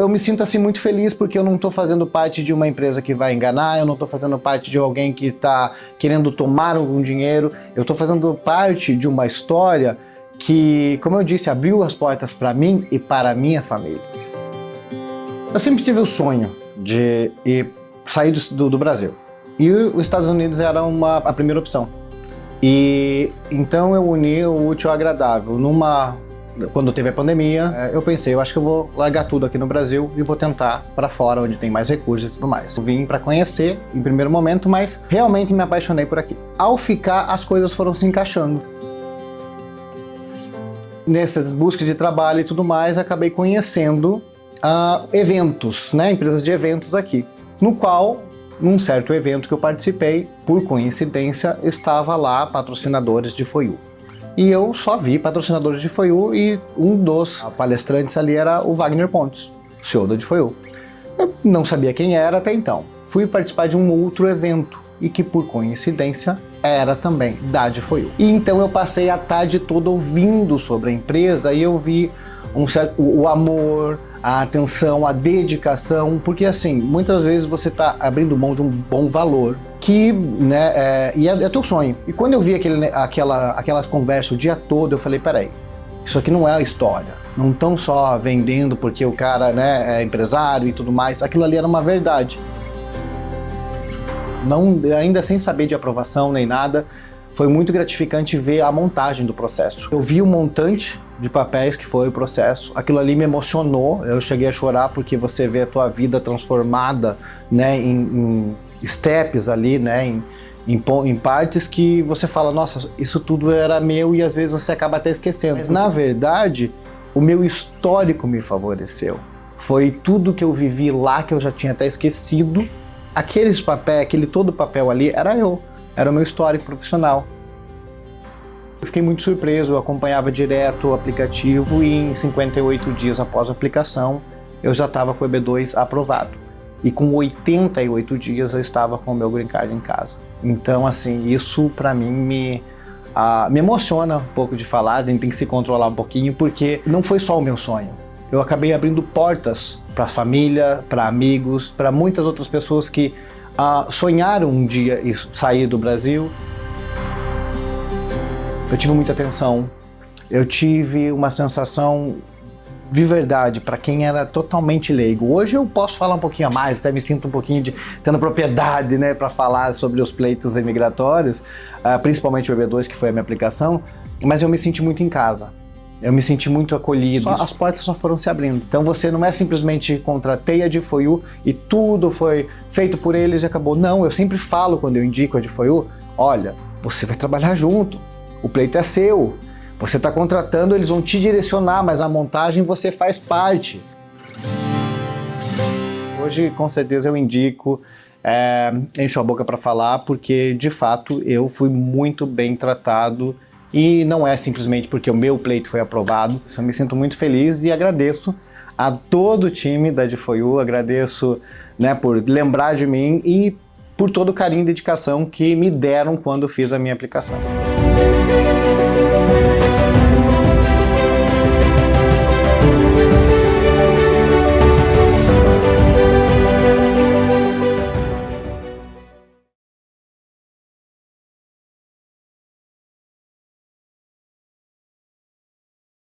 eu me sinto assim muito feliz porque eu não estou fazendo parte de uma empresa que vai enganar, eu não estou fazendo parte de alguém que está querendo tomar algum dinheiro, eu estou fazendo parte de uma história que, como eu disse, abriu as portas para mim e para a minha família. Eu sempre tive o sonho de sair do Brasil e os Estados Unidos era a primeira opção. E então eu uni o útil ao agradável. Quando teve a pandemia, eu pensei, eu acho que eu vou largar tudo aqui no Brasil e vou tentar para fora, onde tem mais recursos e tudo mais. Eu vim para conhecer em primeiro momento, mas realmente me apaixonei por aqui. Ao ficar, as coisas foram se encaixando. Nessas buscas de trabalho e tudo mais, acabei conhecendo eventos, né, empresas de eventos aqui, no qual, num certo evento que eu participei, por coincidência, estava lá patrocinadores de Foiu. E eu só vi patrocinadores de Foiu e um dos palestrantes ali era o Wagner Pontes, CEO da de Foiu. Eu não sabia quem era até então. Fui participar de um outro evento e que, por coincidência, era também da de Foiu. E então eu passei a tarde toda ouvindo sobre a empresa e eu vi o amor, a atenção, a dedicação, porque assim, muitas vezes você está abrindo mão de um bom valor que, né, e é teu sonho. E quando eu vi aquela conversa o dia todo, eu falei, peraí, isso aqui não é a história. Não estão só vendendo porque o cara, né, é empresário e tudo mais, aquilo ali era uma verdade. Ainda sem saber de aprovação nem nada, foi muito gratificante ver a montagem do processo. Eu vi o montante de papéis que foi o processo, aquilo ali me emocionou, eu cheguei a chorar porque você vê a tua vida transformada, né, em steps ali, né, em partes que você fala, nossa, isso tudo era meu e às vezes você acaba até esquecendo. Mas na verdade, o meu histórico me favoreceu. Foi tudo que eu vivi lá que eu já tinha até esquecido. Aqueles papéis, todo papel ali era era o meu histórico profissional. Eu fiquei muito surpreso, eu acompanhava direto o aplicativo e em 58 dias após a aplicação eu já estava com o EB2 aprovado. E com 88 dias eu estava com o meu green card em casa. Então assim, isso para mim me emociona um pouco de falar, a gente tem que se controlar um pouquinho, porque não foi só o meu sonho. Eu acabei abrindo portas para a família, para amigos, para muitas outras pessoas que sonharam um dia em sair do Brasil. Eu tive muita atenção, eu tive uma sensação de verdade para quem era totalmente leigo. Hoje eu posso falar um pouquinho a mais, até me sinto um pouquinho tendo propriedade, né, para falar sobre os pleitos imigratórios, principalmente o EB2, que foi a minha aplicação, mas eu me senti muito em casa. Eu me senti muito acolhido. As portas só foram se abrindo. Então você não é simplesmente contratei a de Foiu e tudo foi feito por eles e acabou. Não, eu sempre falo quando eu indico a de Foiu, olha, você vai trabalhar junto, o pleito é seu, você está contratando, eles vão te direcionar, mas a montagem você faz parte. Hoje, com certeza, eu indico, encho a boca para falar, porque de fato eu fui muito bem tratado. E não é simplesmente porque o meu pleito foi aprovado. Eu me sinto muito feliz e agradeço a todo o time da de Foiu, agradeço, né, por lembrar de mim e por todo o carinho e dedicação que me deram quando fiz a minha aplicação.